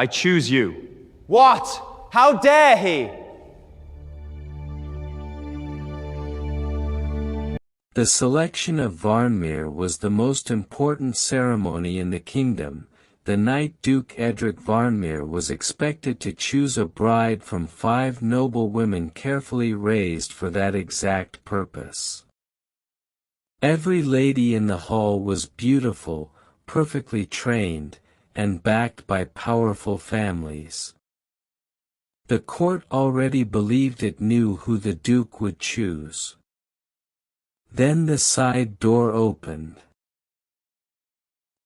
I choose you. What? How dare he? The selection of Varnmere was the most important ceremony in the kingdom. The night Duke Edric Varnmere was expected to choose a bride from 5 noble women carefully raised for that exact purpose. Every lady in the hall was beautiful, perfectly trained, and backed by powerful families. The court already believed it knew who the Duke would choose. Then the side door opened.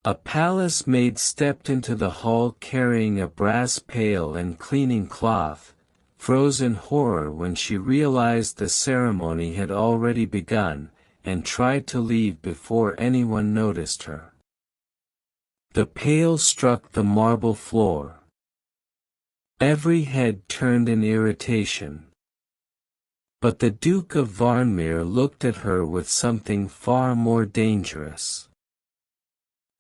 A palace maid stepped into the hall carrying a brass pail and cleaning cloth, froze in horror when she realized the ceremony had already begun, and tried to leave before anyone noticed her. The pail struck the marble floor. Every head turned in irritation. But the Duke of Varnmere looked at her with something far more dangerous.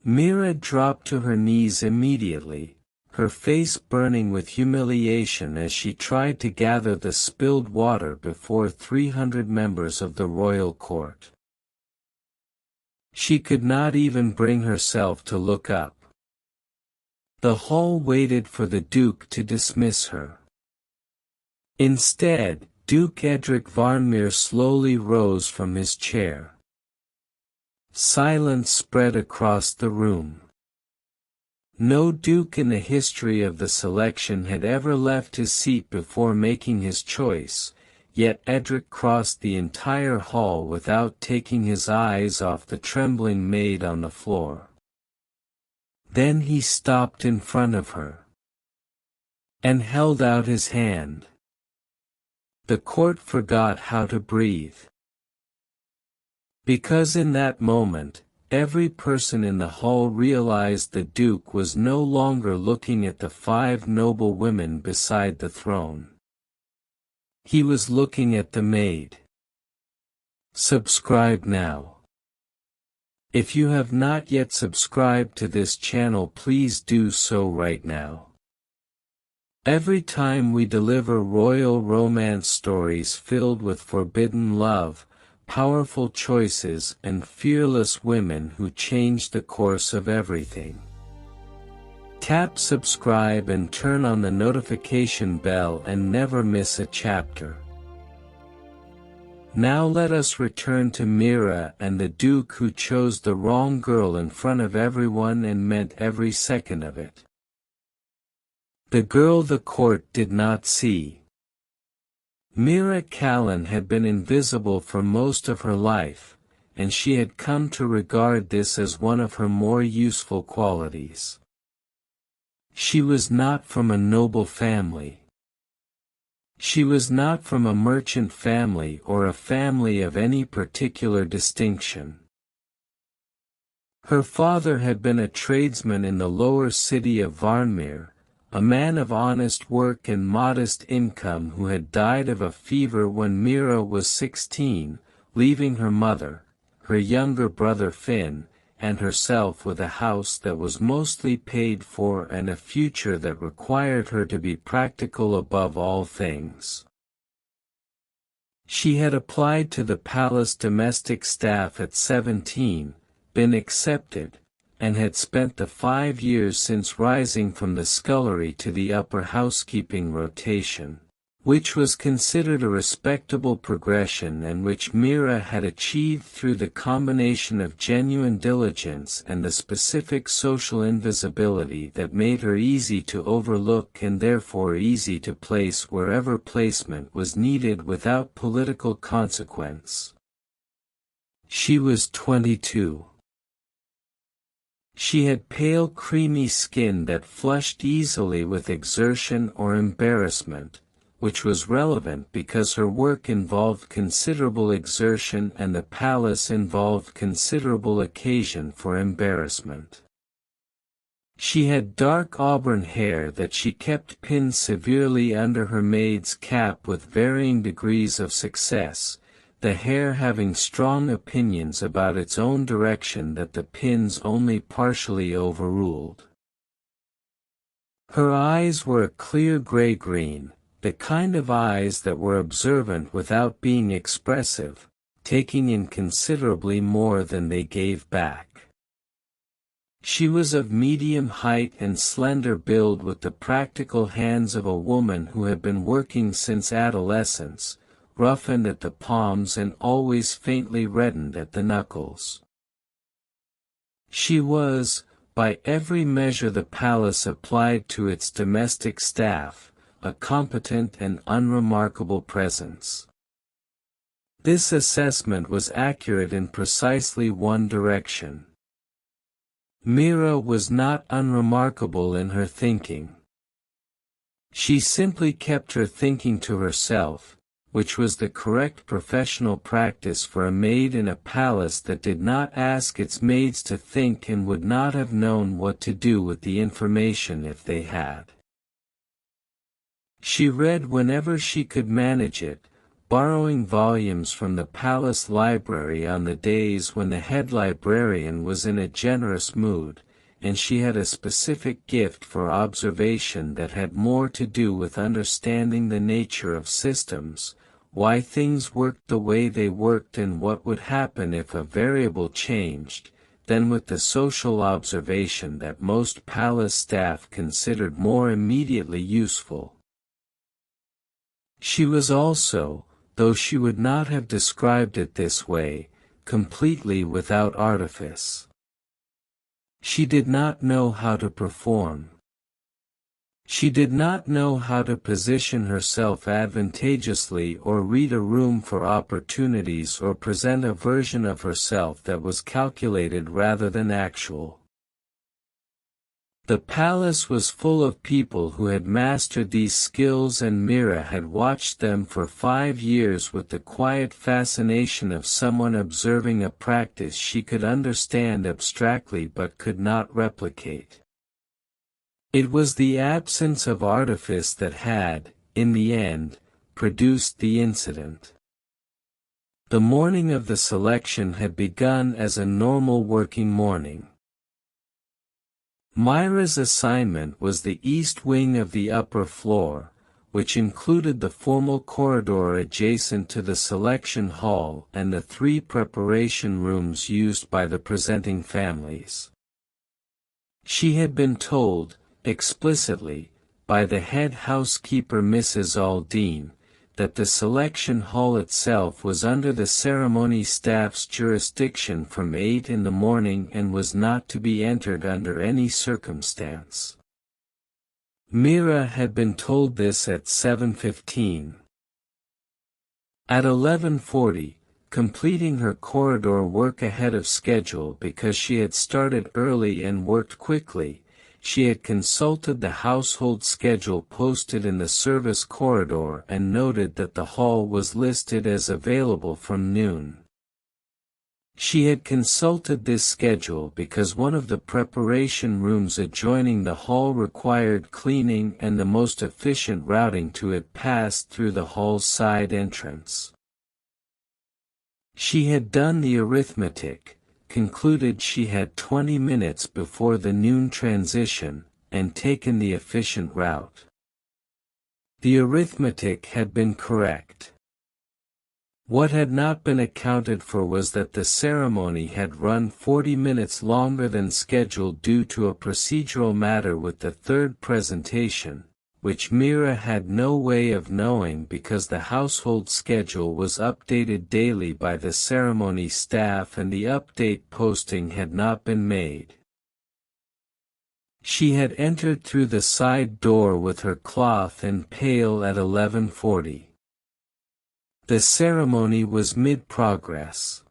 Mira dropped to her knees immediately, her face burning with humiliation as she tried to gather the spilled water before 300 members of the royal court. She could not even bring herself to look up. The hall waited for the Duke to dismiss her. Instead, Duke Edric Varnmere slowly rose from his chair. Silence spread across the room. No duke in the history of the selection had ever left his seat before making his choice, yet Edric crossed the entire hall without taking his eyes off the trembling maid on the floor. Then he stopped in front of her and held out his hand. The court forgot how to breathe. Because in that moment, every person in the hall realized the Duke was no longer looking at the 5 noble women beside the throne. He was looking at the maid. Subscribe now. If you have not yet subscribed to this channel, please do so right now. Every time we deliver royal romance stories filled with forbidden love, powerful choices and fearless women who change the course of everything. Tap subscribe and turn on the notification bell and never miss a chapter. Now let us return to Mira and the Duke who chose the wrong girl in front of everyone and meant every second of it. The girl the court did not see. Mira Callan had been invisible for most of her life, and she had come to regard this as one of her more useful qualities. She was not from a noble family. She was not from a merchant family or a family of any particular distinction. Her father had been a tradesman in the lower city of Varnmere, a man of honest work and modest income who had died of a fever when Mira was 16, leaving her mother, her younger brother Finn, and herself with a house that was mostly paid for and a future that required her to be practical above all things. She had applied to the palace domestic staff at 17, been accepted, and had spent the 5 years since rising from the scullery to the upper housekeeping rotation, which was considered a respectable progression and which Mira had achieved through the combination of genuine diligence and the specific social invisibility that made her easy to overlook and therefore easy to place wherever placement was needed without political consequence. She was 22. She had pale creamy skin that flushed easily with exertion or embarrassment, which was relevant because her work involved considerable exertion and the palace involved considerable occasion for embarrassment. She had dark auburn hair that she kept pinned severely under her maid's cap with varying degrees of success, the hair having strong opinions about its own direction that the pins only partially overruled. Her eyes were a clear gray-green, the kind of eyes that were observant without being expressive, taking in considerably more than they gave back. She was of medium height and slender build with the practical hands of a woman who had been working since adolescence, roughened at the palms and always faintly reddened at the knuckles. She was, by every measure the palace applied to its domestic staff, a competent and unremarkable presence. This assessment was accurate in precisely one direction. Mira was not unremarkable in her thinking. She simply kept her thinking to herself, which was the correct professional practice for a maid in a palace that did not ask its maids to think and would not have known what to do with the information if they had. She read whenever she could manage it, borrowing volumes from the palace library on the days when the head librarian was in a generous mood, and she had a specific gift for observation that had more to do with understanding the nature of systems, why things worked the way they worked and what would happen if a variable changed, than with the social observation that most palace staff considered more immediately useful. She was also, though she would not have described it this way, completely without artifice. She did not know how to perform. She did not know how to position herself advantageously or read a room for opportunities or present a version of herself that was calculated rather than actual. The palace was full of people who had mastered these skills, and Mira had watched them for 5 years with the quiet fascination of someone observing a practice she could understand abstractly but could not replicate. It was the absence of artifice that had, in the end, produced the incident. The morning of the selection had begun as a normal working morning. Myra's assignment was the east wing of the upper floor, which included the formal corridor adjacent to the selection hall and the 3 preparation rooms used by the presenting families. She had been told, explicitly, by the head housekeeper Mrs. Aldine, that the selection hall itself was under the ceremony staff's jurisdiction from 8 in the morning and was not to be entered under any circumstance. Mira had been told this at 7:15. At 11:40, completing her corridor work ahead of schedule because she had started early and worked quickly, she had consulted the household schedule posted in the service corridor and noted that the hall was listed as available from noon. She had consulted this schedule because one of the preparation rooms adjoining the hall required cleaning and the most efficient routing to it passed through the hall's side entrance. She had done the arithmetic, concluded she had 20 minutes before the noon transition, and taken the efficient route. The arithmetic had been correct. What had not been accounted for was that the ceremony had run 40 minutes longer than scheduled due to a procedural matter with the 3rd presentation, which Mira had no way of knowing because the household schedule was updated daily by the ceremony staff and the update posting had not been made. She had entered through the side door with her cloth and pail at 11:40. The ceremony was mid-progress.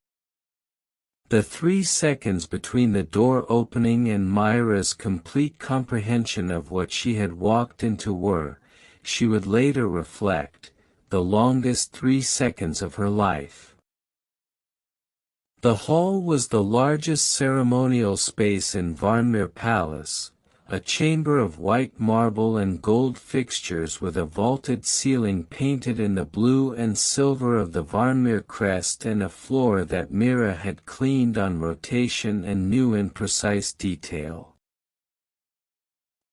The 3 seconds between the door opening and Myra's complete comprehension of what she had walked into were, she would later reflect, the longest 3 seconds of her life. The hall was the largest ceremonial space in Varnmere Palace, a chamber of white marble and gold fixtures with a vaulted ceiling painted in the blue and silver of the Varnmere crest and a floor that Mira had cleaned on rotation and knew in precise detail.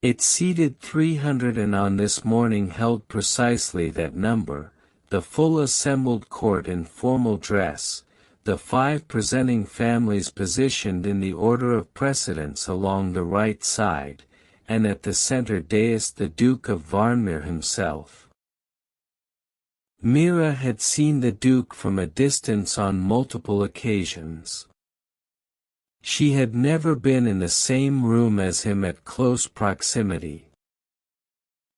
It seated 300 and on this morning held precisely that number, the full assembled court in formal dress, the 5 presenting families positioned in the order of precedence along the right side, and at the center dais the Duke of Varnmere himself. Mira had seen the Duke from a distance on multiple occasions. She had never been in the same room as him at close proximity.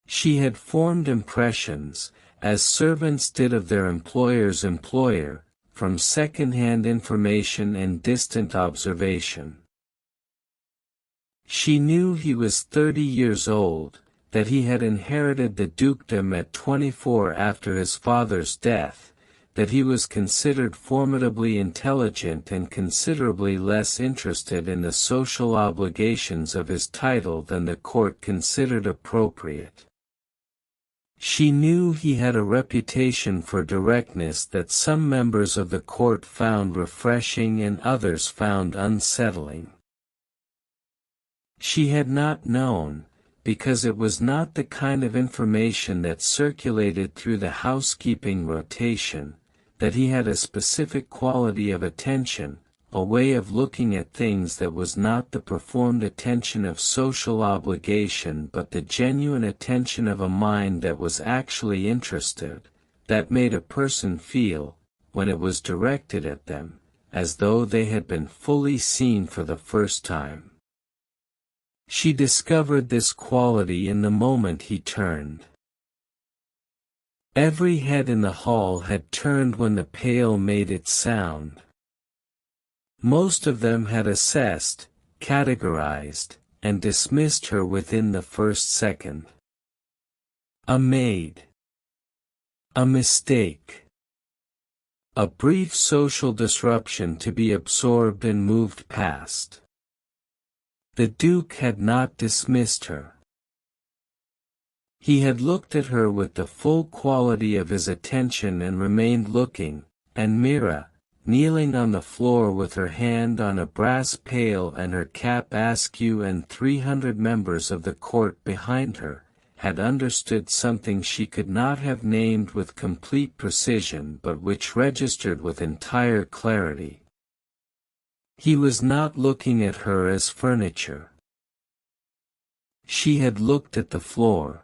She had formed impressions, as servants did of their employer's employer, from second-hand information and distant observation. She knew he was 30 years old, that he had inherited the dukedom at 24 after his father's death, that he was considered formidably intelligent and considerably less interested in the social obligations of his title than the court considered appropriate. She knew he had a reputation for directness that some members of the court found refreshing and others found unsettling. She had not known, because it was not the kind of information that circulated through the housekeeping rotation, that he had a specific quality of attention, a way of looking at things that was not the performed attention of social obligation but the genuine attention of a mind that was actually interested, that made a person feel, when it was directed at them, as though they had been fully seen for the first time. She discovered this quality in the moment he turned. Every head in the hall had turned when the pail made its sound. Most of them had assessed, categorized, and dismissed her within the first second. A maid. A mistake. A brief social disruption to be absorbed and moved past. The Duke had not dismissed her. He had looked at her with the full quality of his attention and remained looking, and Mira, kneeling on the floor with her hand on a brass pail and her cap askew and 300 members of the court behind her, had understood something she could not have named with complete precision but which registered with entire clarity. He was not looking at her as furniture. She had looked at the floor.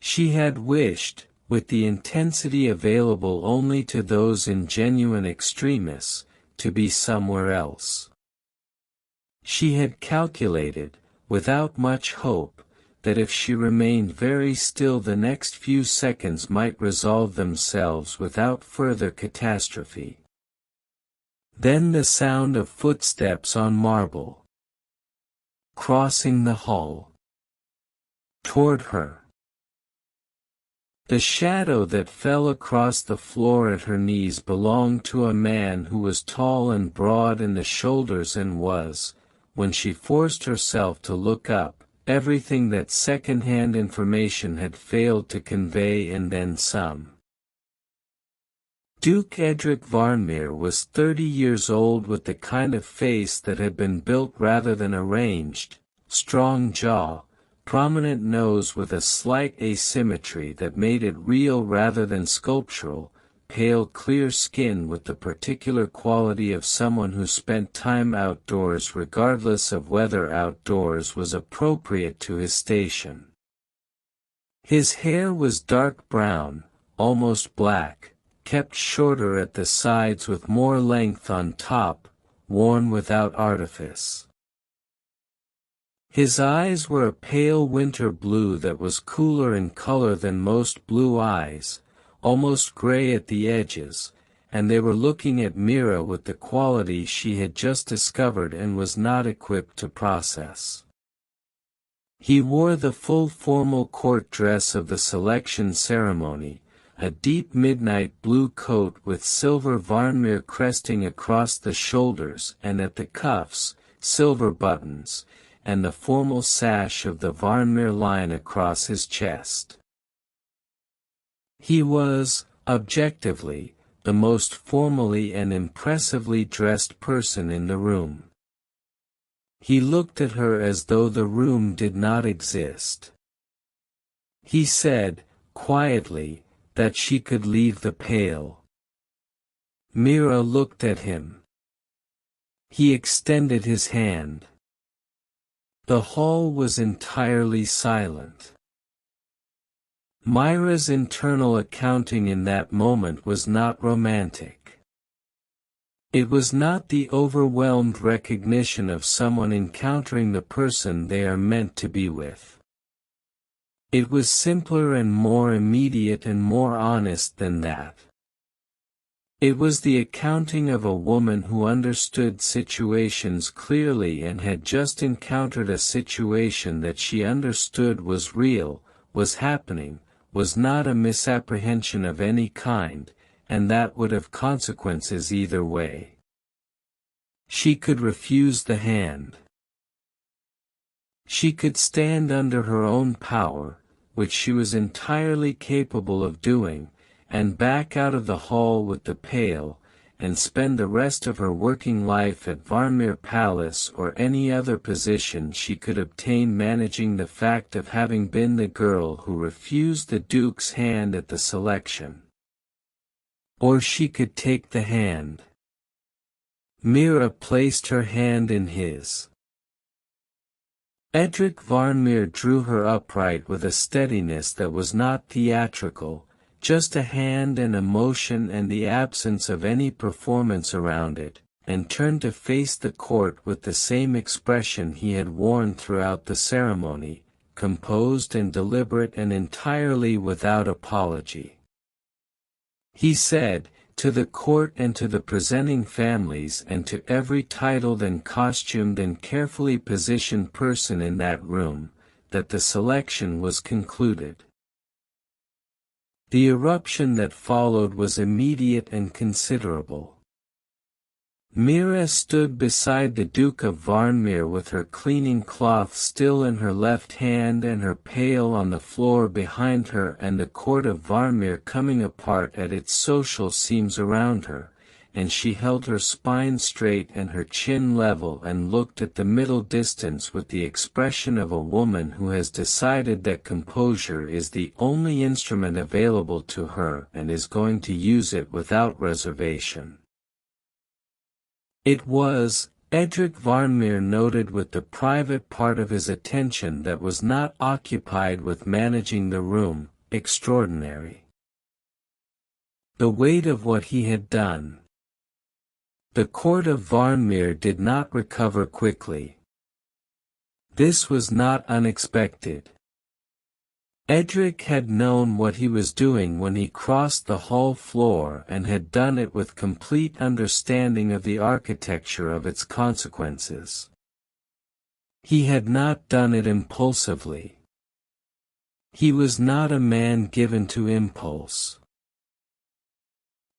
She had wished, with the intensity available only to those in genuine extremis, to be somewhere else. She had calculated, without much hope, that if she remained very still the next few seconds might resolve themselves without further catastrophe. Then the sound of footsteps on marble. Crossing the hall. Toward her. The shadow that fell across the floor at her knees belonged to a man who was tall and broad in the shoulders and was, when she forced herself to look up, everything that second-hand information had failed to convey and then some. Duke Edric Varnmere was 30 years old with the kind of face that had been built rather than arranged, strong jaw, prominent nose with a slight asymmetry that made it real rather than sculptural, pale clear skin with the particular quality of someone who spent time outdoors regardless of whether outdoors was appropriate to his station. His hair was dark brown, almost black, kept shorter at the sides with more length on top, worn without artifice. His eyes were a pale winter blue that was cooler in color than most blue eyes, almost gray at the edges, and they were looking at Mira with the quality she had just discovered and was not equipped to process. He wore the full formal court dress of the selection ceremony, a deep midnight blue coat with silver Varnmere cresting across the shoulders and at the cuffs, silver buttons, and the formal sash of the Varnmere line across his chest. He was, objectively, the most formally and impressively dressed person in the room. He looked at her as though the room did not exist. He said, quietly, that she could leave the pail. Mira looked at him. He extended his hand. The hall was entirely silent. Myra's internal accounting in that moment was not romantic. It was not the overwhelmed recognition of someone encountering the person they are meant to be with. It was simpler and more immediate and more honest than that. It was the accounting of a woman who understood situations clearly and had just encountered a situation that she understood was real, was happening, was not a misapprehension of any kind, and that would have consequences either way. She could refuse the hand. She could stand under her own power, which she was entirely capable of doing, and back out of the hall with the pail, and spend the rest of her working life at Varmir Palace or any other position she could obtain managing the fact of having been the girl who refused the Duke's hand at the selection. Or she could take the hand. Mira placed her hand in his. Edric Varmir drew her upright with a steadiness that was not theatrical, just a hand and emotion and the absence of any performance around it, and turned to face the court with the same expression he had worn throughout the ceremony, composed and deliberate and entirely without apology. He said, to the court and to the presenting families and to every titled and costumed and carefully positioned person in that room, that the selection was concluded. The eruption that followed was immediate and considerable. Mira stood beside the Duke of Varmir with her cleaning cloth still in her left hand and her pail on the floor behind her and the court of Varmir coming apart at its social seams around her, and she held her spine straight and her chin level and looked at the middle distance with the expression of a woman who has decided that composure is the only instrument available to her and is going to use it without reservation. It was, Edric Varmir noted with the private part of his attention that was not occupied with managing the room, extraordinary. The weight of what he had done. The court of Varmir did not recover quickly. This was not unexpected. Edric had known what he was doing when he crossed the hall floor and had done it with complete understanding of the architecture of its consequences. He had not done it impulsively. He was not a man given to impulse.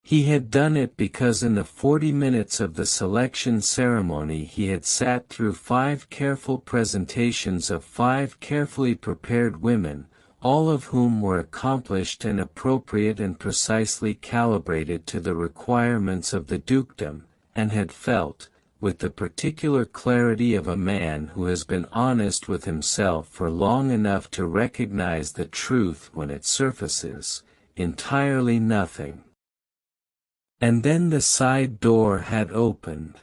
He had done it because in the 40 minutes of the selection ceremony he had sat through 5 careful presentations of 5 carefully prepared women, all of whom were accomplished and appropriate and precisely calibrated to the requirements of the dukedom, and had felt, with the particular clarity of a man who has been honest with himself for long enough to recognize the truth when it surfaces, entirely nothing. And then the side door had opened.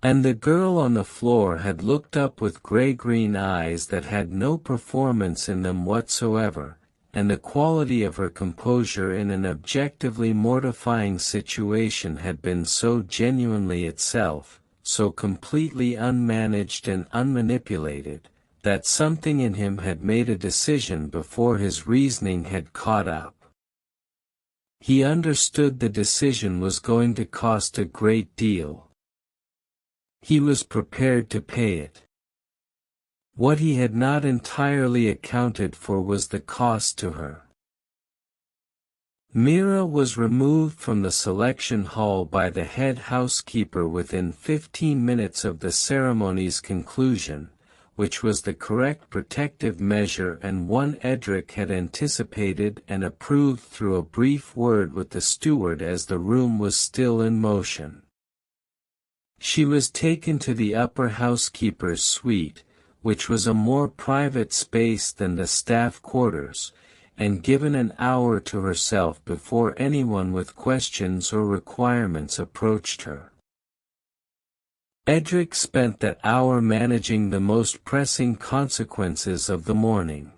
And the girl on the floor had looked up with gray-green eyes that had no performance in them whatsoever, and the quality of her composure in an objectively mortifying situation had been so genuinely itself, so completely unmanaged and unmanipulated, that something in him had made a decision before his reasoning had caught up. He understood the decision was going to cost a great deal. He was prepared to pay it. What he had not entirely accounted for was the cost to her. Mira was removed from the selection hall by the head housekeeper within 15 minutes of the ceremony's conclusion, which was the correct protective measure and one Edric had anticipated and approved through a brief word with the steward as the room was still in motion. She was taken to the upper housekeeper's suite, which was a more private space than the staff quarters, and given an hour to herself before anyone with questions or requirements approached her. Edric spent that hour managing the most pressing consequences of the morning.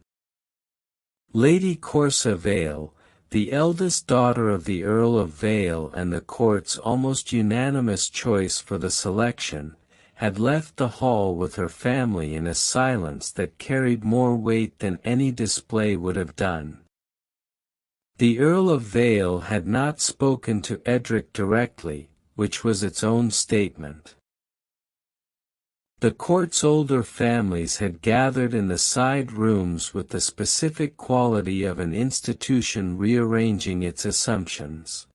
Lady Corsa Vale, the eldest daughter of the Earl of Vale and the court's almost unanimous choice for the selection, had left the hall with her family in a silence that carried more weight than any display would have done. The Earl of Vale had not spoken to Edric directly, which was its own statement. The court's older families had gathered in the side rooms with the specific quality of an institution rearranging its assumptions.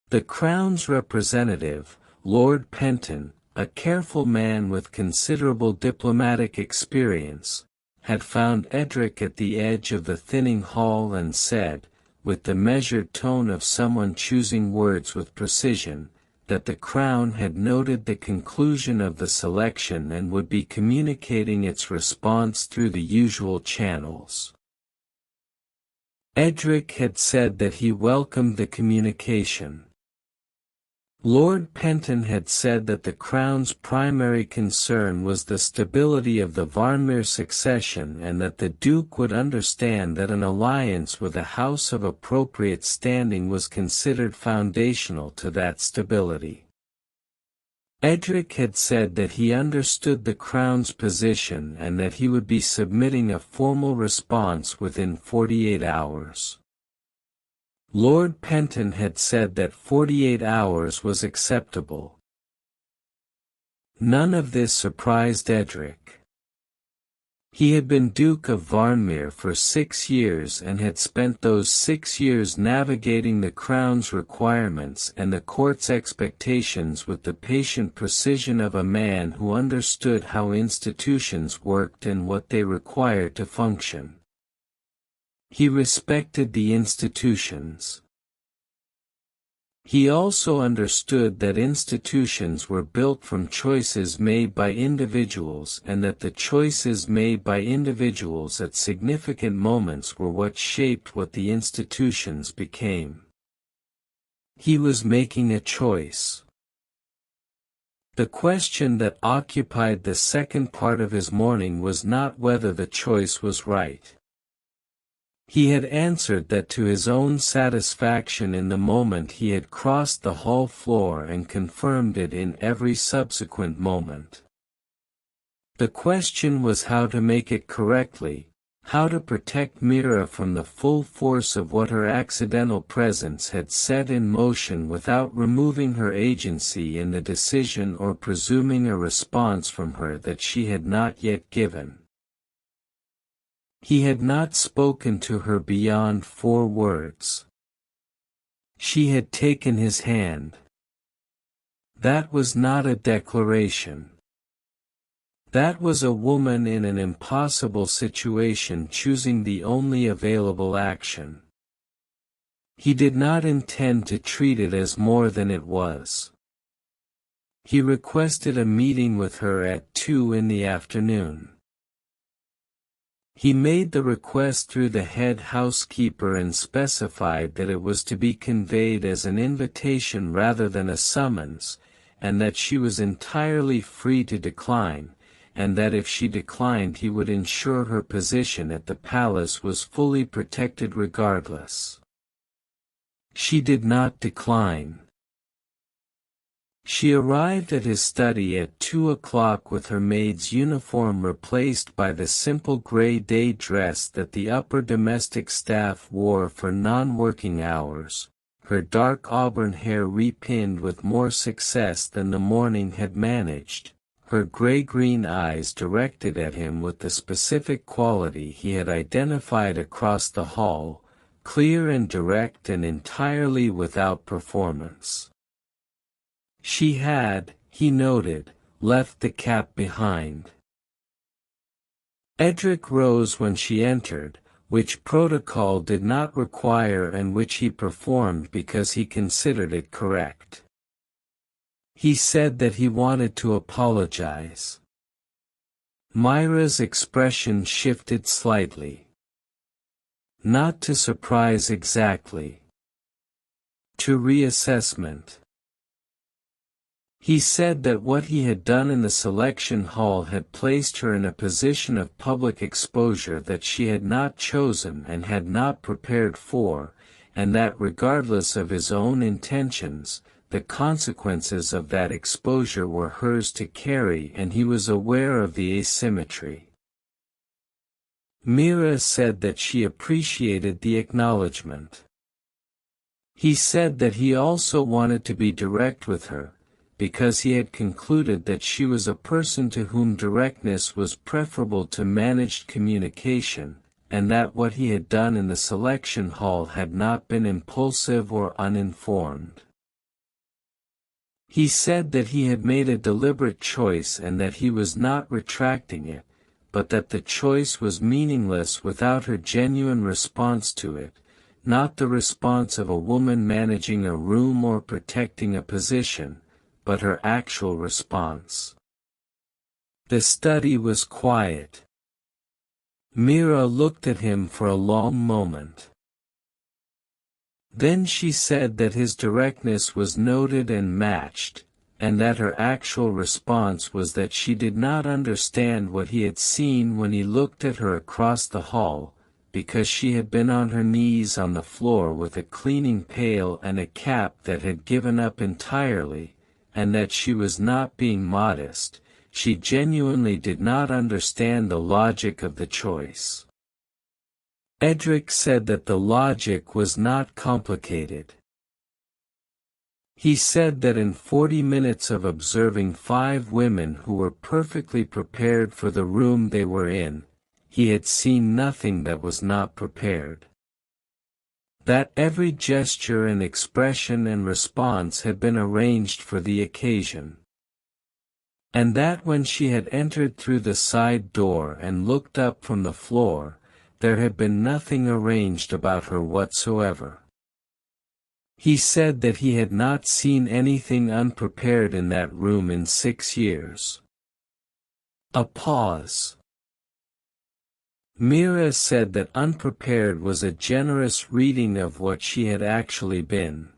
The Crown's representative, Lord Penton, a careful man with considerable diplomatic experience, had found Edric at the edge of the thinning hall and said, with the measured tone of someone choosing words with precision, that the Crown had noted the conclusion of the selection and would be communicating its response through the usual channels. Edric had said that he welcomed the communication. Lord Penton had said that the Crown's primary concern was the stability of the Varnmere succession and that the Duke would understand that an alliance with a house of appropriate standing was considered foundational to that stability. Edric had said that he understood the Crown's position and that he would be submitting a formal response within 48 hours. Lord Penton had said that 48 hours was acceptable. None of this surprised Edric. He had been Duke of Varnmere for 6 years and had spent those 6 years navigating the Crown's requirements and the court's expectations with the patient precision of a man who understood how institutions worked and what they required to function. He respected the institutions. He also understood that institutions were built from choices made by individuals and that the choices made by individuals at significant moments were what shaped what the institutions became. He was making a choice. The question that occupied the second part of his morning was not whether the choice was right. He had answered that to his own satisfaction in the moment he had crossed the hall floor and confirmed it in every subsequent moment. The question was how to make it correctly, how to protect Mira from the full force of what her accidental presence had set in motion without removing her agency in the decision or presuming a response from her that she had not yet given. He had not spoken to her beyond 4 words. She had taken his hand. That was not a declaration. That was a woman in an impossible situation choosing the only available action. He did not intend to treat it as more than it was. He requested a meeting with her at 2 in the afternoon. He made the request through the head housekeeper and specified that it was to be conveyed as an invitation rather than a summons, and that she was entirely free to decline, and that if she declined he would ensure her position at the palace was fully protected regardless. She did not decline. She arrived at his study at 2 o'clock with her maid's uniform replaced by the simple grey day dress that the upper domestic staff wore for non-working hours, her dark auburn hair repinned with more success than the morning had managed, her grey-green eyes directed at him with the specific quality he had identified across the hall, clear and direct and entirely without performance. She had, he noted, left the cap behind. Edric rose when she entered, which protocol did not require and which he performed because he considered it correct. He said that he wanted to apologize. Myra's expression shifted slightly. Not to surprise exactly. To reassessment. He said that what he had done in the selection hall had placed her in a position of public exposure that she had not chosen and had not prepared for, and that regardless of his own intentions, the consequences of that exposure were hers to carry, and he was aware of the asymmetry. Mira said that she appreciated the acknowledgement. He said that he also wanted to be direct with her, because he had concluded that she was a person to whom directness was preferable to managed communication, and that what he had done in the selection hall had not been impulsive or uninformed. He said that he had made a deliberate choice and that he was not retracting it, but that the choice was meaningless without her genuine response to it, not the response of a woman managing a room or protecting a position, but her actual response. The study was quiet. Mira looked at him for a long moment. Then she said that his directness was noted and matched, and that her actual response was that she did not understand what he had seen when he looked at her across the hall, because she had been on her knees on the floor with a cleaning pail and a cap that had given up entirely, and that she was not being modest. She genuinely did not understand the logic of the choice. Edric said that the logic was not complicated. He said that in 40 minutes of observing 5 women who were perfectly prepared for the room they were in, he had seen nothing that was not prepared. That every gesture and expression and response had been arranged for the occasion. And that when she had entered through the side door and looked up from the floor, there had been nothing arranged about her whatsoever. He said that he had not seen anything unprepared in that room in 6 years. A pause. Mira said that unprepared was a generous reading of what she had actually been.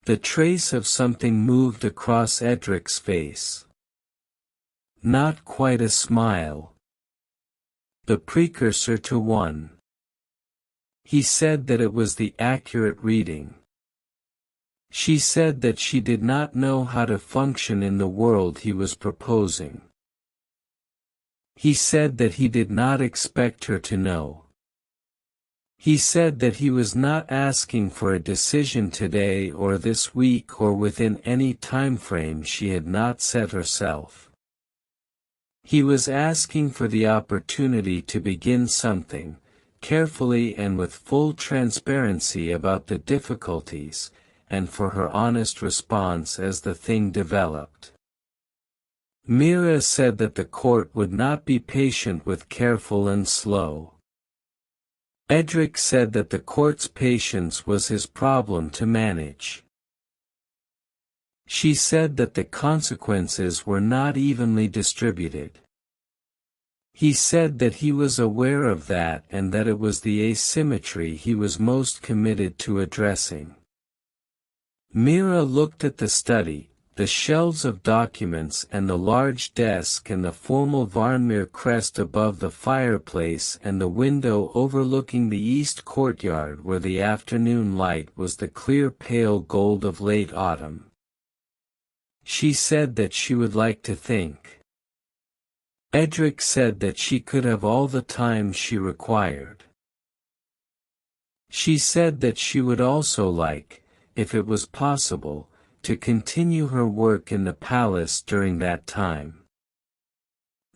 The trace of something moved across Edric's face. Not quite a smile. The precursor to one. He said that it was the accurate reading. She said that she did not know how to function in the world he was proposing. He said that he did not expect her to know. He said that he was not asking for a decision today or this week or within any time frame she had not set herself. He was asking for the opportunity to begin something, carefully and with full transparency about the difficulties, and for her honest response as the thing developed. Mira said that the court would not be patient with careful and slow. Edric said that the court's patience was his problem to manage. She said that the consequences were not evenly distributed. He said that he was aware of that and that it was the asymmetry he was most committed to addressing. Mira looked at the study, the shelves of documents and the large desk and the formal Varnmere crest above the fireplace and the window overlooking the east courtyard where the afternoon light was the clear pale gold of late autumn. She said that she would like to think. Edric said that she could have all the time she required. She said that she would also like, if it was possible, to continue her work in the palace during that time.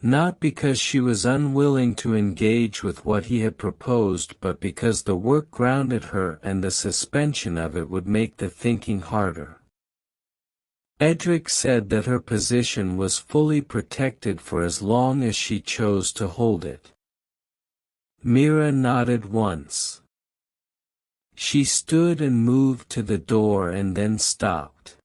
Not because she was unwilling to engage with what he had proposed, but because the work grounded her and the suspension of it would make the thinking harder. Edric said that her position was fully protected for as long as she chose to hold it. Mira nodded once. She stood and moved to the door and then stopped.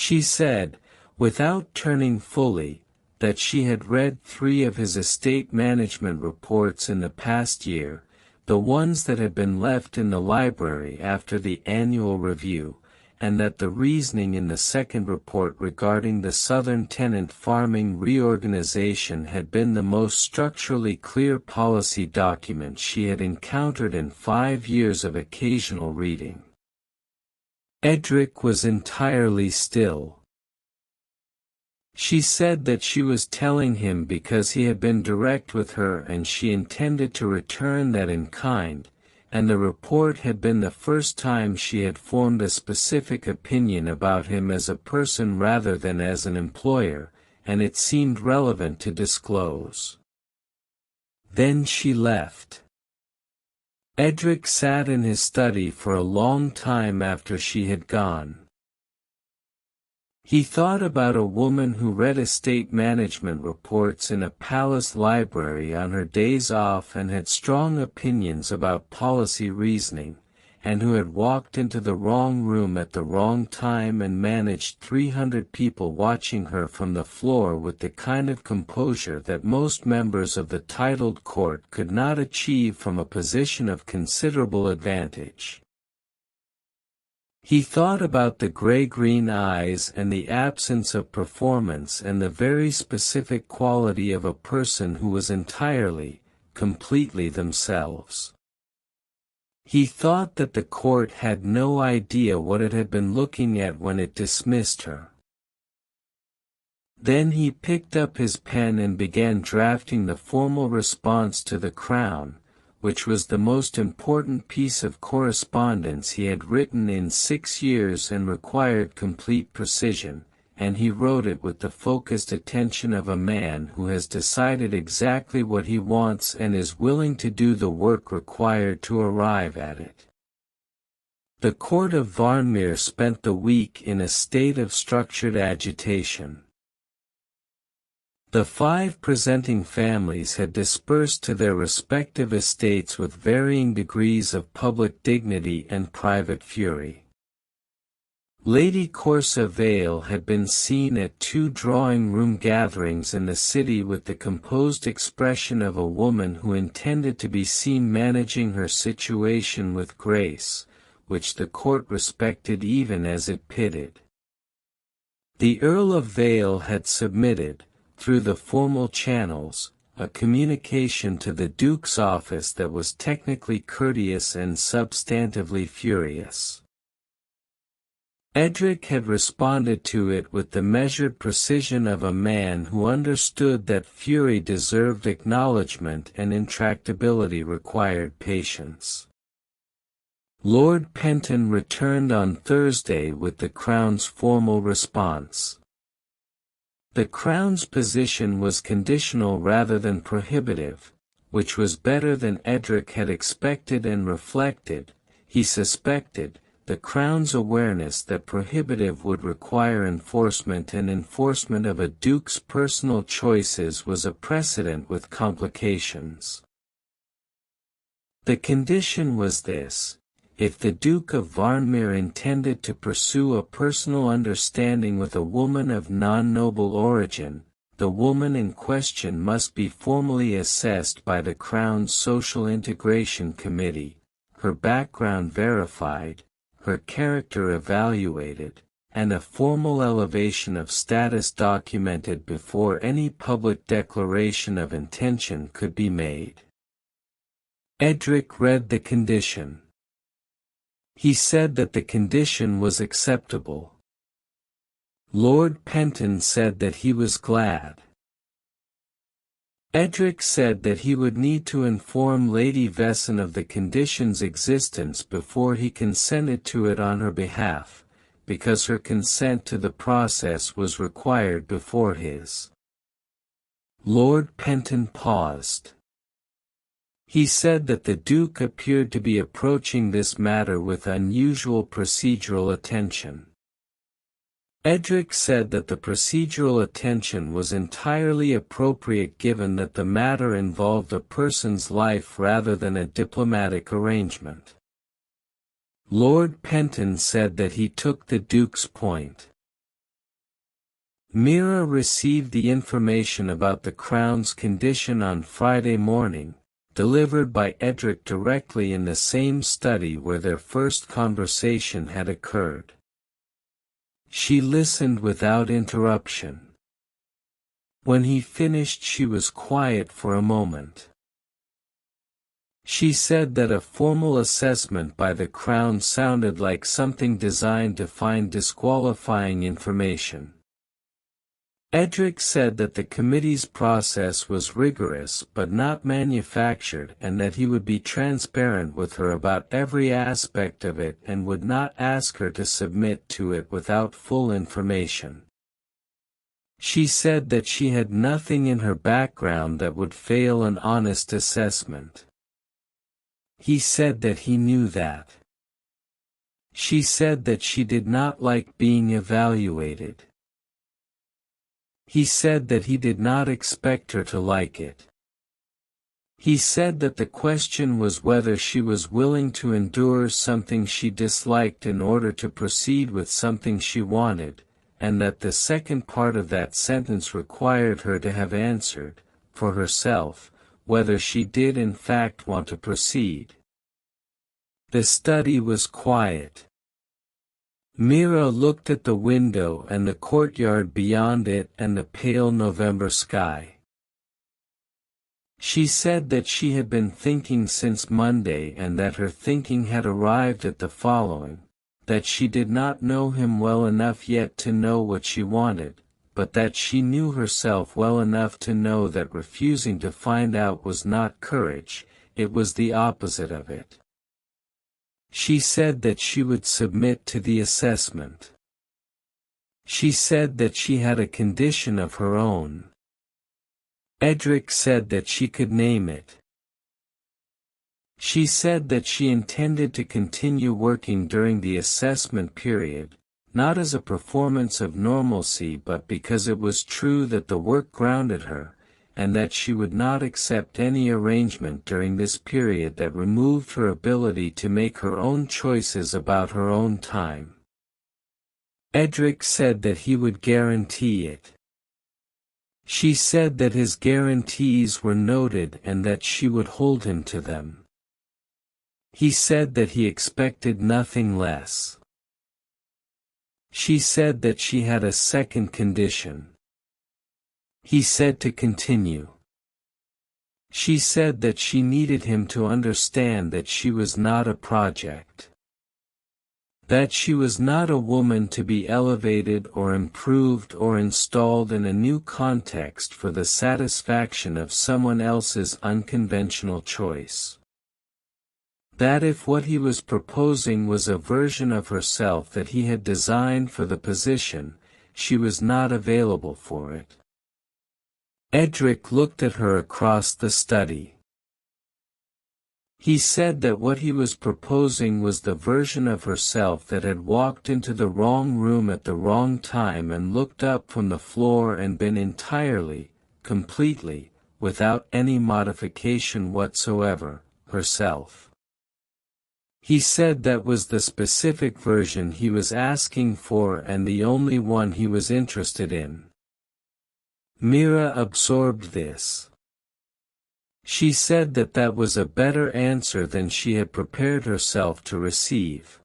She said, without turning fully, that she had read 3 of his estate management reports in the past year, the ones that had been left in the library after the annual review, and that the reasoning in the second report regarding the Southern tenant farming reorganization had been the most structurally clear policy document she had encountered in 5 years of occasional reading. Edric was entirely still. She said that she was telling him because he had been direct with her and she intended to return that in kind, and the report had been the first time she had formed a specific opinion about him as a person rather than as an employer, and it seemed relevant to disclose. Then she left. Edric sat in his study for a long time after she had gone. He thought about a woman who read estate management reports in a palace library on her days off and had strong opinions about policy reasoning, and who had walked into the wrong room at the wrong time and managed 300 people watching her from the floor with the kind of composure that most members of the titled court could not achieve from a position of considerable advantage. He thought about the gray-green eyes and the absence of performance and the very specific quality of a person who was entirely, completely themselves. He thought that the court had no idea what it had been looking at when it dismissed her. Then he picked up his pen and began drafting the formal response to the Crown, which was the most important piece of correspondence he had written in 6 years and required complete precision, and he wrote it with the focused attention of a man who has decided exactly what he wants and is willing to do the work required to arrive at it. The court of Varnmere spent the week in a state of structured agitation. The 5 presenting families had dispersed to their respective estates with varying degrees of public dignity and private fury. Lady Corsa Vale had been seen at 2 drawing-room gatherings in the city with the composed expression of a woman who intended to be seen managing her situation with grace, which the court respected even as it pitted. The Earl of Vale had submitted, through the formal channels, a communication to the Duke's office that was technically courteous and substantively furious. Edric had responded to it with the measured precision of a man who understood that fury deserved acknowledgement and intractability required patience. Lord Penton returned on Thursday with the Crown's formal response. The Crown's position was conditional rather than prohibitive, which was better than Edric had expected and reflected, he suspected, the Crown's awareness that prohibitive would require enforcement, and enforcement of a duke's personal choices was a precedent with complications. The condition was this: if the Duke of Varnmere intended to pursue a personal understanding with a woman of non-noble origin, the woman in question must be formally assessed by the Crown's Social Integration Committee, her background verified, her character evaluated, and a formal elevation of status documented before any public declaration of intention could be made. Edric read the condition. He said that the condition was acceptable. Lord Penton said that he was glad. Edric said that he would need to inform Lady Vesson of the condition's existence before he consented to it on her behalf, because her consent to the process was required before his. Lord Penton paused. He said that the Duke appeared to be approaching this matter with unusual procedural attention. Edric said that the procedural attention was entirely appropriate given that the matter involved a person's life rather than a diplomatic arrangement. Lord Penton said that he took the Duke's point. Mira received the information about the Crown's condition on Friday morning, delivered by Edric directly in the same study where their first conversation had occurred. She listened without interruption. When he finished, she was quiet for a moment. She said that a formal assessment by the Crown sounded like something designed to find disqualifying information. Edric said that the committee's process was rigorous but not manufactured, and that he would be transparent with her about every aspect of it and would not ask her to submit to it without full information. She said that she had nothing in her background that would fail an honest assessment. He said that he knew that. She said that she did not like being evaluated. He said that he did not expect her to like it. He said that the question was whether she was willing to endure something she disliked in order to proceed with something she wanted, and that the second part of that sentence required her to have answered, for herself, whether she did in fact want to proceed. The study was quiet. Mira looked at the window and the courtyard beyond it and the pale November sky. She said that she had been thinking since Monday and that her thinking had arrived at the following: that she did not know him well enough yet to know what she wanted, but that she knew herself well enough to know that refusing to find out was not courage, it was the opposite of it. She said that she would submit to the assessment. She said that she had a condition of her own. Edric said that she could name it. She said that she intended to continue working during the assessment period, not as a performance of normalcy but because it was true that the work grounded her, and that she would not accept any arrangement during this period that removed her ability to make her own choices about her own time. Edric said that he would guarantee it. She said that his guarantees were noted and that she would hold him to them. He said that he expected nothing less. She said that she had a second condition. He said to continue. She said that she needed him to understand that she was not a project. That she was not a woman to be elevated or improved or installed in a new context for the satisfaction of someone else's unconventional choice. That if what he was proposing was a version of herself that he had designed for the position, she was not available for it. Edric looked at her across the study. He said that what he was proposing was the version of herself that had walked into the wrong room at the wrong time and looked up from the floor and been entirely, completely, without any modification whatsoever, herself. He said that was the specific version he was asking for and the only one he was interested in. Mira absorbed this. She said that that was a better answer than she had prepared herself to receive.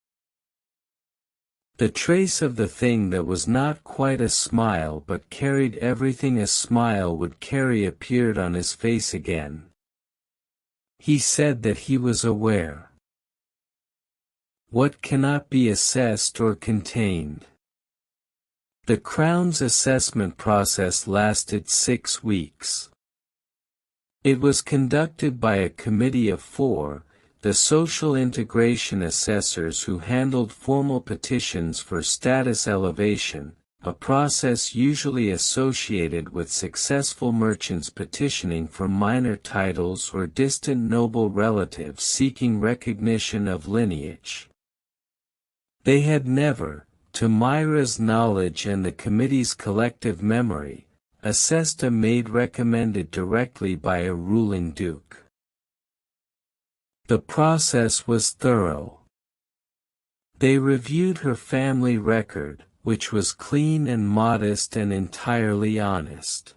The trace of the thing that was not quite a smile but carried everything a smile would carry appeared on his face again. He said that he was aware. What cannot be assessed or contained. The Crown's assessment process lasted 6 weeks. It was conducted by a committee of 4, the social integration assessors who handled formal petitions for status elevation, a process usually associated with successful merchants petitioning for minor titles or distant noble relatives seeking recognition of lineage. They had never, to Myra's knowledge and the committee's collective memory, assessed a maid recommended directly by a ruling duke. The process was thorough. They reviewed her family record, which was clean and modest and entirely honest.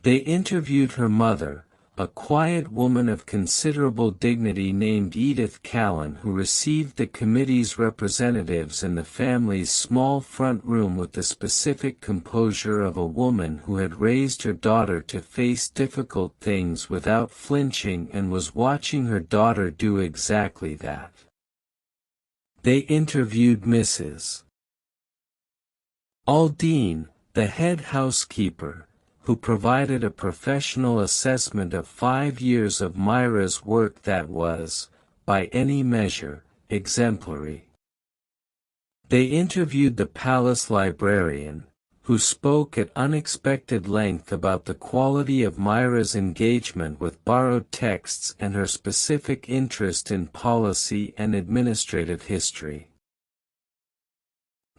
They interviewed her mother, a quiet woman of considerable dignity named Edith Callan, who received the committee's representatives in the family's small front room with the specific composure of a woman who had raised her daughter to face difficult things without flinching and was watching her daughter do exactly that. They interviewed Mrs. Aldine, the head housekeeper, who provided a professional assessment of 5 years of Myra's work that was, by any measure, exemplary. They interviewed the palace librarian, who spoke at unexpected length about the quality of Myra's engagement with borrowed texts and her specific interest in policy and administrative history.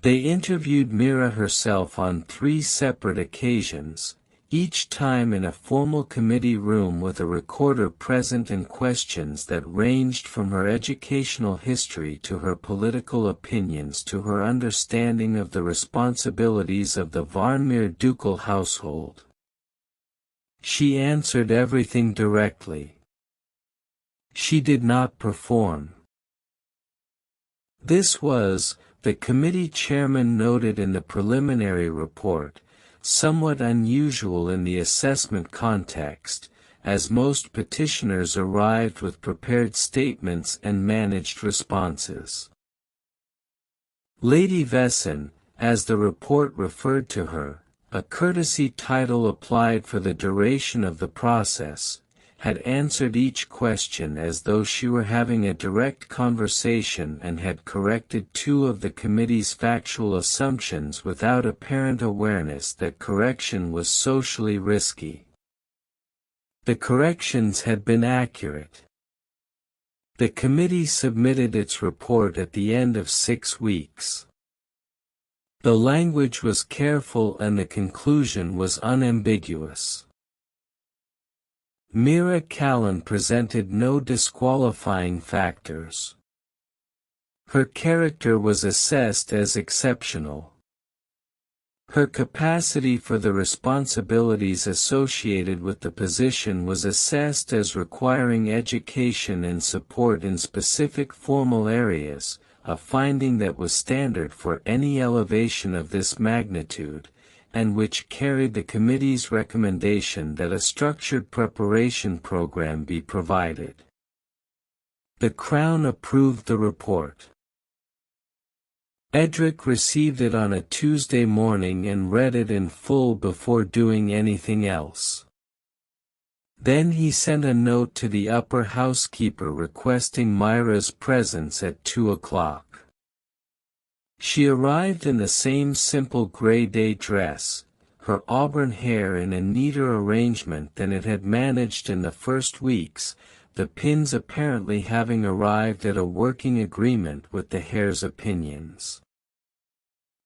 They interviewed Myra herself on 3 separate occasions, each time in a formal committee room with a recorder present, and questions that ranged from her educational history to her political opinions to her understanding of the responsibilities of the Varnmere ducal household. She answered everything directly. She did not perform. This was, the committee chairman noted in the preliminary report, somewhat unusual in the assessment context, as most petitioners arrived with prepared statements and managed responses. Lady Vesson, as the report referred to her, a courtesy title applied for the duration of the process, had answered each question as though she were having a direct conversation and had corrected 2 of the committee's factual assumptions without apparent awareness that correction was socially risky. The corrections had been accurate. The committee submitted its report at the end of 6 weeks. The language was careful and the conclusion was unambiguous. Myra Callan presented no disqualifying factors. Her character was assessed as exceptional. Her capacity for the responsibilities associated with the position was assessed as requiring education and support in specific formal areas, a finding that was standard for any elevation of this magnitude, and which carried the committee's recommendation that a structured preparation program be provided. The Crown approved the report. Edric received it on a Tuesday morning and read it in full before doing anything else. Then he sent a note to the upper housekeeper requesting Myra's presence at 2 o'clock. She arrived in the same simple gray day dress, her auburn hair in a neater arrangement than it had managed in the first weeks, the pins apparently having arrived at a working agreement with the hair's opinions.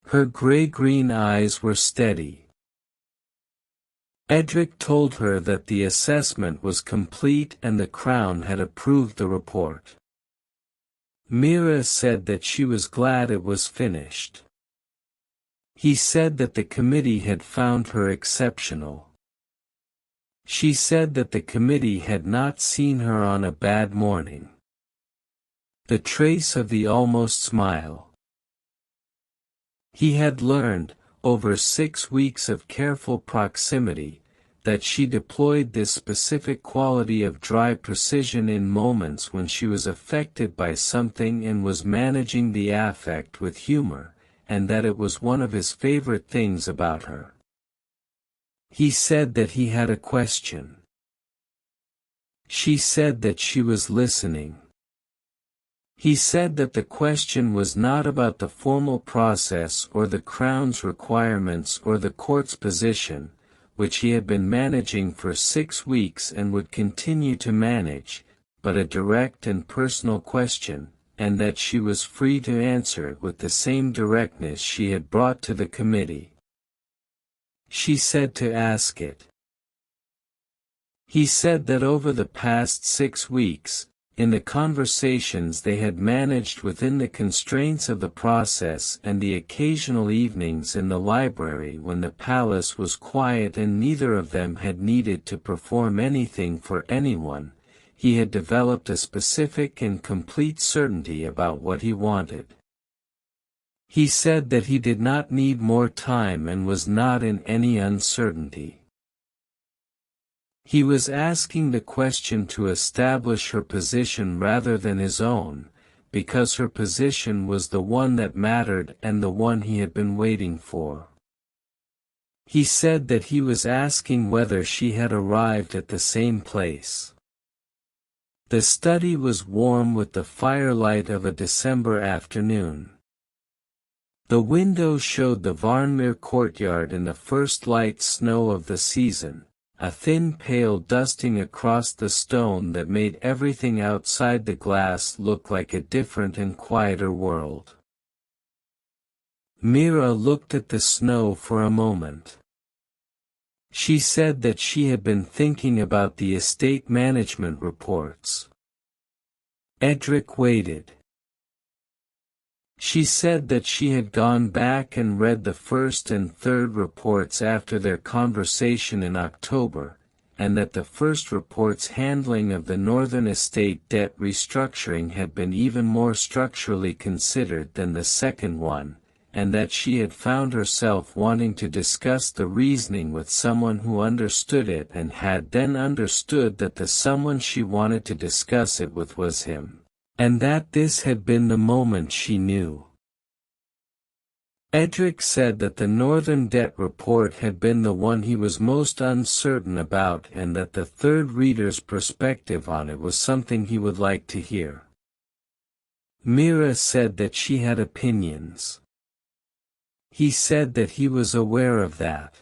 Her gray-green eyes were steady. Edric told her that the assessment was complete and the Crown had approved the report. Myra said that she was glad it was finished. He said that the committee had found her exceptional. She said that the committee had not seen her on a bad morning. The trace of the almost smile. He had learned, over 6 weeks of careful proximity, that she deployed this specific quality of dry precision in moments when she was affected by something and was managing the affect with humor, and that it was one of his favorite things about her. He said that he had a question. She said that she was listening. He said that the question was not about the formal process or the Crown's requirements or the court's position, which he had been managing for 6 weeks and would continue to manage, but a direct and personal question, and that she was free to answer it with the same directness she had brought to the committee. She said to ask it. He said that over the past 6 weeks, in the conversations they had managed within the constraints of the process and the occasional evenings in the library when the palace was quiet and neither of them had needed to perform anything for anyone, he had developed a specific and complete certainty about what he wanted. He said that he did not need more time and was not in any uncertainty. He was asking the question to establish her position rather than his own, because her position was the one that mattered and the one he had been waiting for. He said that he was asking whether she had arrived at the same place. The study was warm with the firelight of a December afternoon. The window showed the Varnmere courtyard in the first light snow of the season, a thin pale dusting across the stone that made everything outside the glass look like a different and quieter world. Mira looked at the snow for a moment. She said that she had been thinking about the estate management reports. Edric waited. She said that she had gone back and read the first and third reports after their conversation in October, and that the first report's handling of the Northern Estate debt restructuring had been even more structurally considered than the second one, and that she had found herself wanting to discuss the reasoning with someone who understood it and had then understood that the someone she wanted to discuss it with was him. And that this had been the moment she knew. Edric said that the Northern Debt Report had been the one he was most uncertain about and that the third reader's perspective on it was something he would like to hear. Mira said that she had opinions. He said that he was aware of that.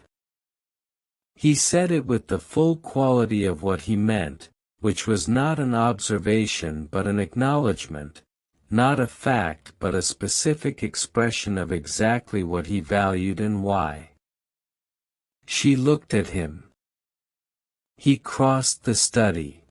He said it with the full quality of what he meant, which was not an observation but an acknowledgement, not a fact but a specific expression of exactly what he valued and why. She looked at him. He crossed the study.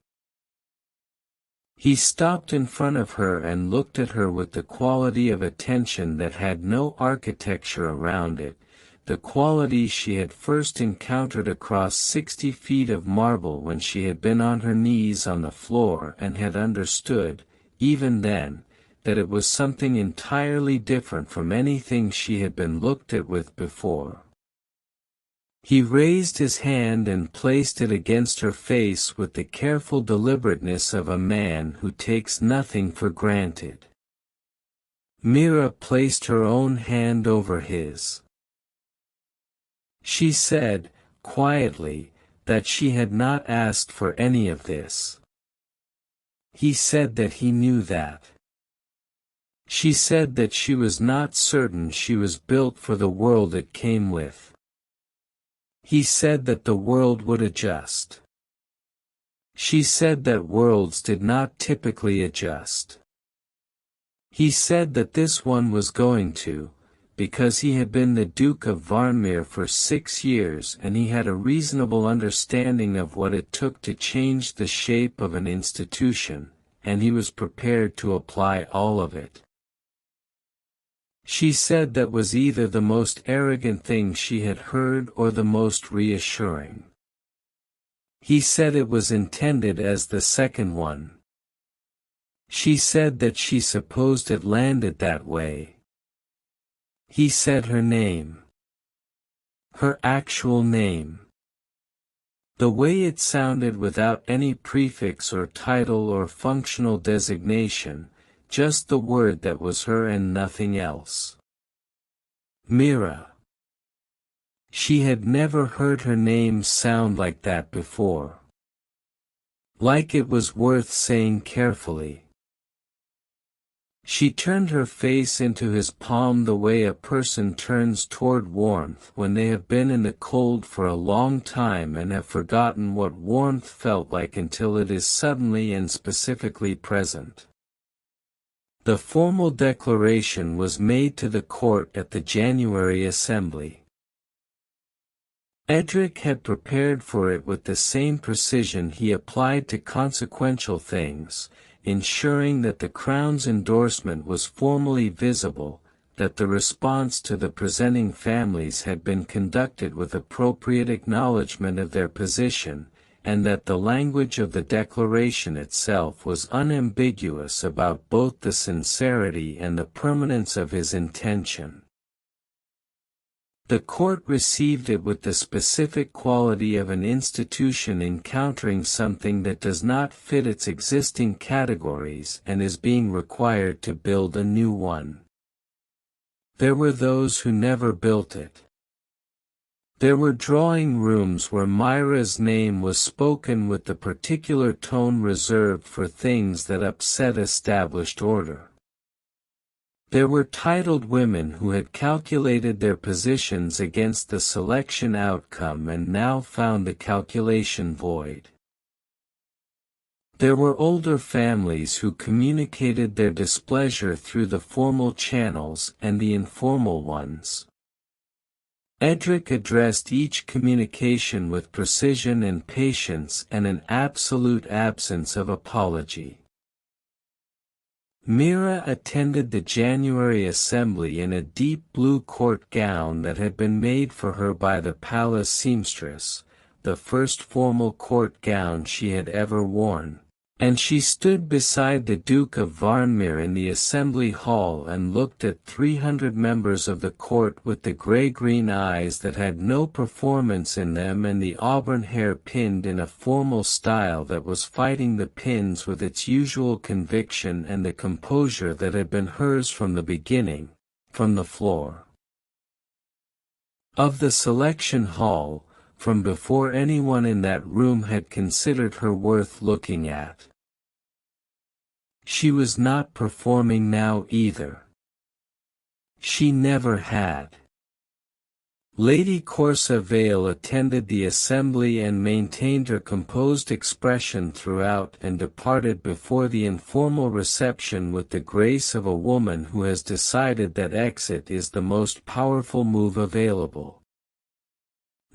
He stopped in front of her and looked at her with the quality of attention that had no architecture around it, the quality she had first encountered across 60 feet of marble when she had been on her knees on the floor and had understood, even then, that it was something entirely different from anything she had been looked at with before. He raised his hand and placed it against her face with the careful deliberateness of a man who takes nothing for granted. Mira placed her own hand over his. She said, quietly, that she had not asked for any of this. He said that he knew that. She said that she was not certain she was built for the world it came with. He said that the world would adjust. She said that worlds did not typically adjust. He said that this one was going to, because he had been the Duke of Varnmere for 6 years and he had a reasonable understanding of what it took to change the shape of an institution, and he was prepared to apply all of it. She said that was either the most arrogant thing she had heard or the most reassuring. He said it was intended as the second one. She said that she supposed it landed that way. He said her name. Her actual name. The way it sounded without any prefix or title or functional designation, just the word that was her and nothing else. Mira. She had never heard her name sound like that before. Like it was worth saying carefully. She turned her face into his palm the way a person turns toward warmth when they have been in the cold for a long time and have forgotten what warmth felt like until it is suddenly and specifically present. The formal declaration was made to the court at the January assembly. Edric had prepared for it with the same precision he applied to consequential things. ensuring that the Crown's endorsement was formally visible, that the response to the presenting families had been conducted with appropriate acknowledgement of their position, and that the language of the declaration itself was unambiguous about both the sincerity and the permanence of his intention. The court received it with the specific quality of an institution encountering something that does not fit its existing categories and is being required to build a new one. There were those who never built it. There were drawing rooms where Myra's name was spoken with the particular tone reserved for things that upset established order. There were titled women who had calculated their positions against the selection outcome and now found the calculation void. There were older families who communicated their displeasure through the formal channels and the informal ones. Edric addressed each communication with precision and patience and an absolute absence of apology. Mira attended the January assembly in a deep blue court gown that had been made for her by the palace seamstress, the first formal court gown she had ever worn, and she stood beside the Duke of Varnmere in the assembly hall and looked at 300 members of the court with the gray-green eyes that had no performance in them and the auburn hair pinned in a formal style that was fighting the pins with its usual conviction and the composure that had been hers from the beginning, from the floor of the selection hall, from before anyone in that room had considered her worth looking at. She was not performing now either. She never had. Lady Corsa Vale attended the assembly and maintained her composed expression throughout and departed before the informal reception with the grace of a woman who has decided that exit is the most powerful move available.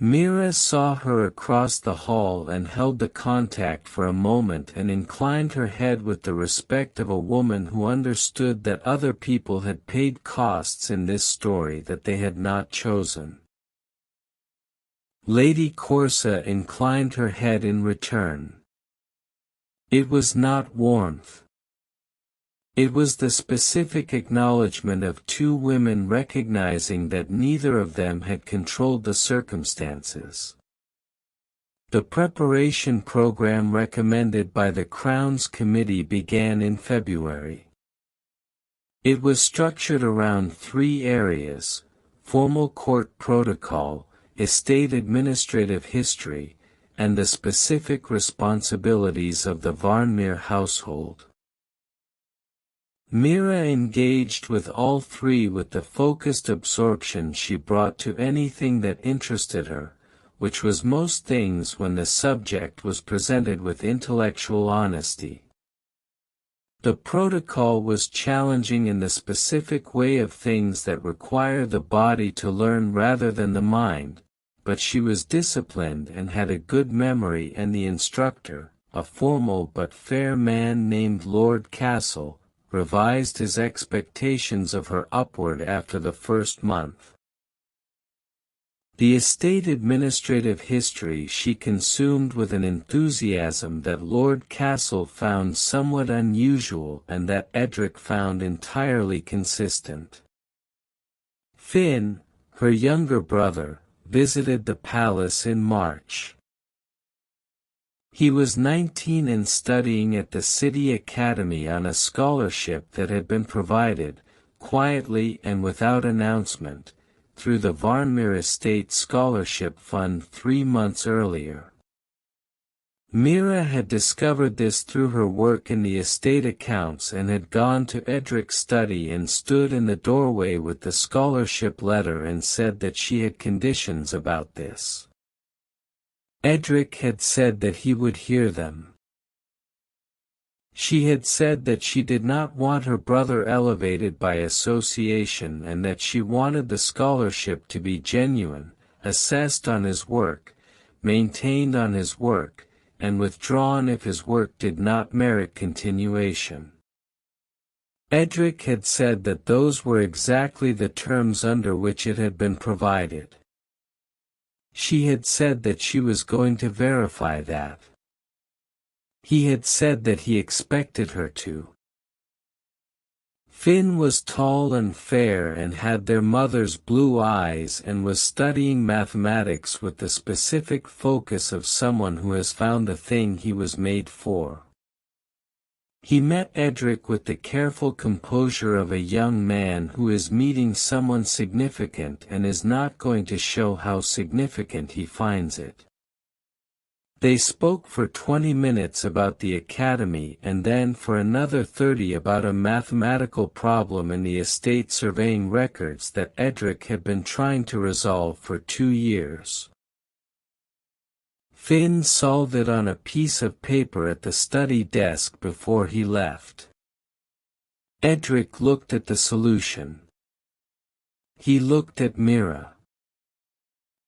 Mira saw her across the hall and held the contact for a moment and inclined her head with the respect of a woman who understood that other people had paid costs in this story that they had not chosen. Lady Corsa inclined her head in return. It was not warmth. It was the specific acknowledgement of two women recognizing that neither of them had controlled the circumstances. The preparation program recommended by the Crown's Committee began in February. It was structured around 3 areas: formal court protocol, estate administrative history, and the specific responsibilities of the Varnmere household. Mira engaged with all 3 with the focused absorption she brought to anything that interested her, which was most things when the subject was presented with intellectual honesty. The protocol was challenging in the specific way of things that require the body to learn rather than the mind, but she was disciplined and had a good memory, and the instructor, a formal but fair man named Lord Castle, revised his expectations of her upward after the first month. The estate administrative history she consumed with an enthusiasm that Lord Castle found somewhat unusual and that Edric found entirely consistent. Finn, her younger brother, visited the palace in March. He was 19 and studying at the City Academy on a scholarship that had been provided, quietly and without announcement, through the Varnmere Estate Scholarship Fund 3 months earlier. Mira had discovered this through her work in the estate accounts and had gone to Edric's study and stood in the doorway with the scholarship letter and said that she had conditions about this. Edric had said that he would hear them. She had said that she did not want her brother elevated by association and that she wanted the scholarship to be genuine, assessed on his work, maintained on his work, and withdrawn if his work did not merit continuation. Edric had said that those were exactly the terms under which it had been provided. She had said that she was going to verify that. He had said that he expected her to. Finn was tall and fair and had their mother's blue eyes and was studying mathematics with the specific focus of someone who has found the thing he was made for. He met Edric with the careful composure of a young man who is meeting someone significant and is not going to show how significant he finds it. They spoke for 20 minutes about the academy and then for another 30 about a mathematical problem in the estate surveying records that Edric had been trying to resolve for 2 years. Finn solved it on a piece of paper at the study desk before he left. Edric looked at the solution. He looked at Mira.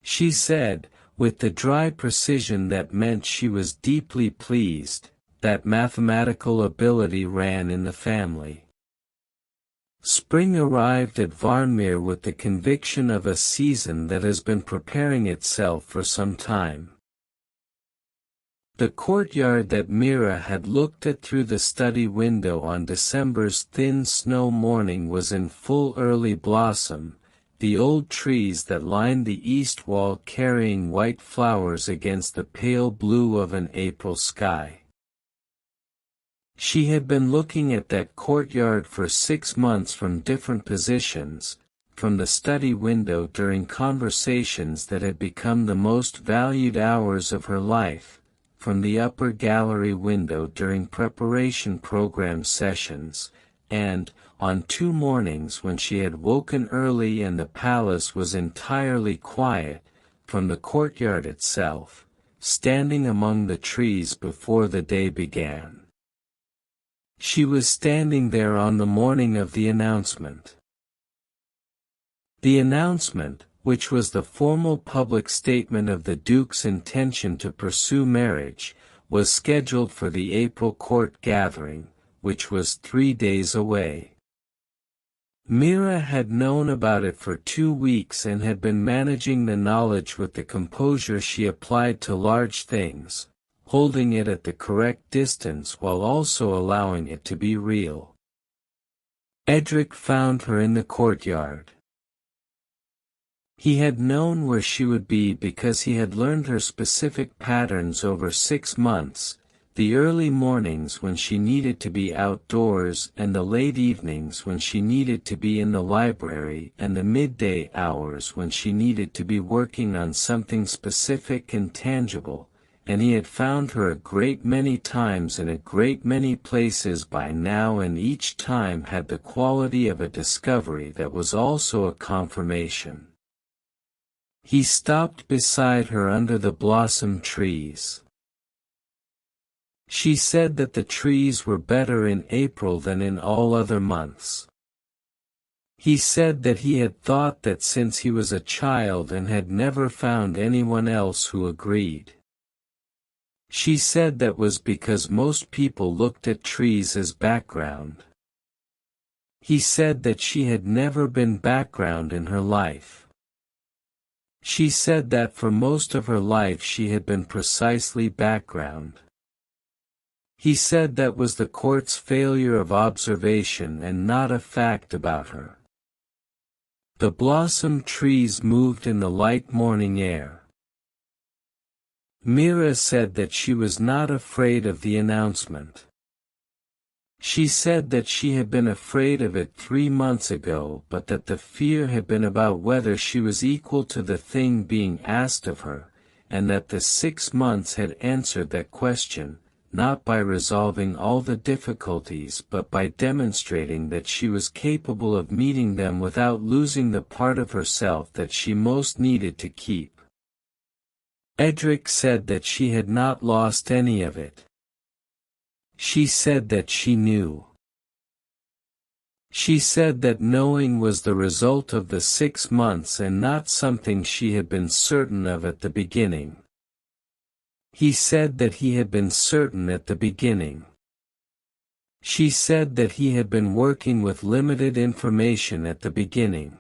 She said, with the dry precision that meant she was deeply pleased, that mathematical ability ran in the family. Spring arrived at Varnmere with the conviction of a season that has been preparing itself for some time. The courtyard that Mira had looked at through the study window on December's thin snow morning was in full early blossom, the old trees that lined the east wall carrying white flowers against the pale blue of an April sky. She had been looking at that courtyard for 6 months from different positions, from the study window during conversations that had become the most valued hours of her life, from the upper gallery window during preparation program sessions, and, on 2 mornings when she had woken early and the palace was entirely quiet, from the courtyard itself, standing among the trees before the day began. She was standing there on the morning of the announcement. The announcement, which was the formal public statement of the Duke's intention to pursue marriage, was scheduled for the April court gathering, which was 3 days away. Mira had known about it for 2 weeks and had been managing the knowledge with the composure she applied to large things, holding it at the correct distance while also allowing it to be real. Edric found her in the courtyard. He had known where she would be because he had learned her specific patterns over 6 months, the early mornings when she needed to be outdoors and the late evenings when she needed to be in the library and the midday hours when she needed to be working on something specific and tangible, and he had found her a great many times in a great many places by now, and each time had the quality of a discovery that was also a confirmation. He stopped beside her under the blossom trees. She said that the trees were better in April than in all other months. He said that he had thought that since he was a child and had never found anyone else who agreed. She said that was because most people looked at trees as background. He said that she had never been background in her life. She said that for most of her life she had been precisely background. He said that was the court's failure of observation and not a fact about her. The blossom trees moved in the light morning air. Mira said that she was not afraid of the announcement. She said that she had been afraid of it 3 months ago, but that the fear had been about whether she was equal to the thing being asked of her, and that the 6 months had answered that question, not by resolving all the difficulties but by demonstrating that she was capable of meeting them without losing the part of herself that she most needed to keep. Edric said that she had not lost any of it. She said that she knew. She said that knowing was the result of the 6 months and not something she had been certain of at the beginning. He said that he had been certain at the beginning. She said that he had been working with limited information at the beginning.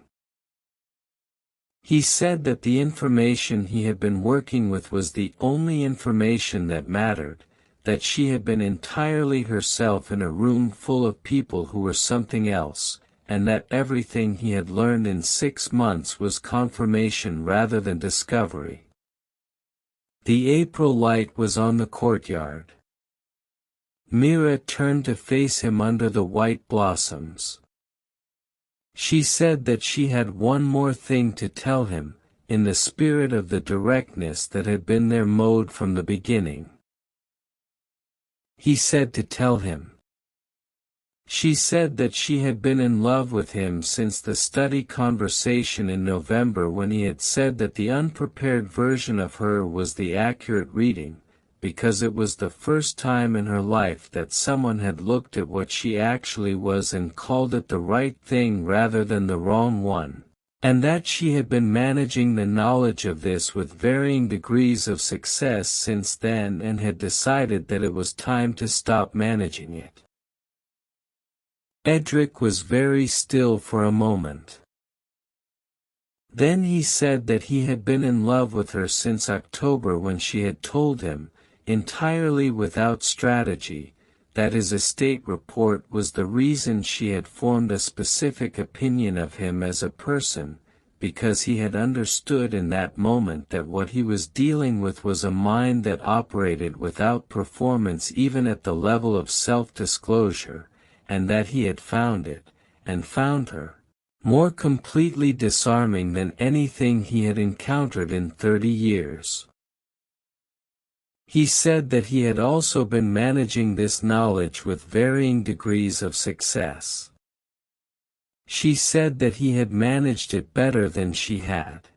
He said that the information he had been working with was the only information that mattered, that she had been entirely herself in a room full of people who were something else, and that everything he had learned in 6 months was confirmation rather than discovery. The April light was on the courtyard. Mira turned to face him under the white blossoms. She said that she had one more thing to tell him, in the spirit of the directness that had been their mode from the beginning. He said to tell him. She said that she had been in love with him since the study conversation in November when he had said that the unprepared version of her was the accurate reading, because it was the first time in her life that someone had looked at what she actually was and called it the right thing rather than the wrong one, and that she had been managing the knowledge of this with varying degrees of success since then and had decided that it was time to stop managing it. Edric was very still for a moment. Then he said that he had been in love with her since October when she had told him, entirely without strategy, that his estate report was the reason she had formed a specific opinion of him as a person, because he had understood in that moment that what he was dealing with was a mind that operated without performance even at the level of self-disclosure, and that he had found it, and found her, more completely disarming than anything he had encountered in 30 years. He said that he had also been managing this knowledge with varying degrees of success. She said that he had managed it better than she had.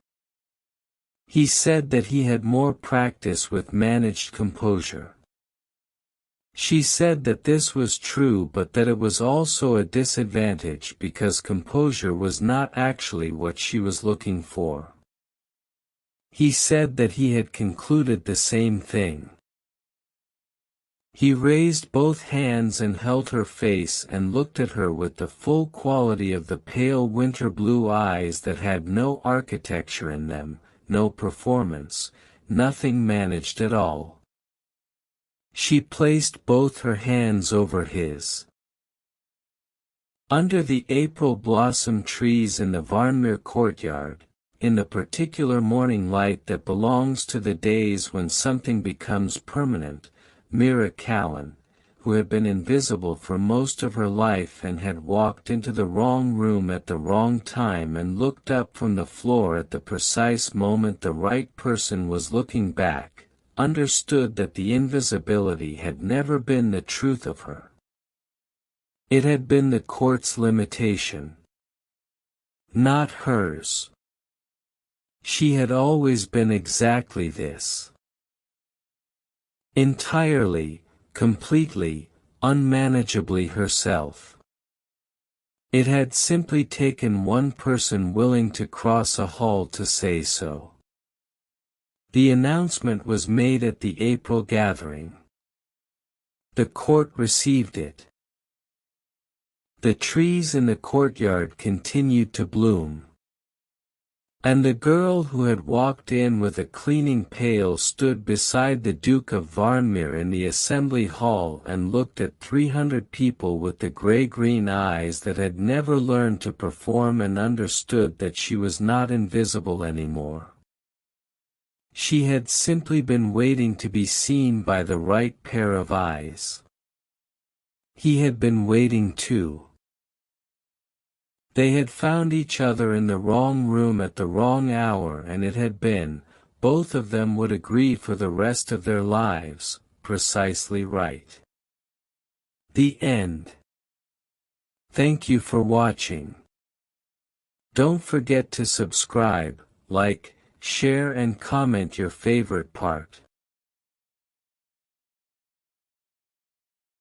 He said that he had more practice with managed composure. She said that this was true but that it was also a disadvantage because composure was not actually what she was looking for. He said that he had concluded the same thing. He raised both hands and held her face and looked at her with the full quality of the pale winter blue eyes that had no architecture in them, no performance, nothing managed at all. She placed both her hands over his. Under the April blossom trees in the Varnmere courtyard, in the particular morning light that belongs to the days when something becomes permanent, Mira Callan, who had been invisible for most of her life and had walked into the wrong room at the wrong time and looked up from the floor at the precise moment the right person was looking back, understood that the invisibility had never been the truth of her. It had been the court's limitation, not hers. She had always been exactly this. Entirely, completely, unmanageably herself. It had simply taken one person willing to cross a hall to say so. The announcement was made at the April gathering. The court received it. The trees in the courtyard continued to bloom. And the girl who had walked in with a cleaning pail stood beside the Duke of Varnmere in the assembly hall and looked at 300 people with the gray-green eyes that had never learned to perform and understood that she was not invisible anymore. She had simply been waiting to be seen by the right pair of eyes. He had been waiting too. They had found each other in the wrong room at the wrong hour and it had been, both of them would agree for the rest of their lives, precisely right. The end. Thank you for watching. Don't forget to subscribe, like, share and comment your favorite part.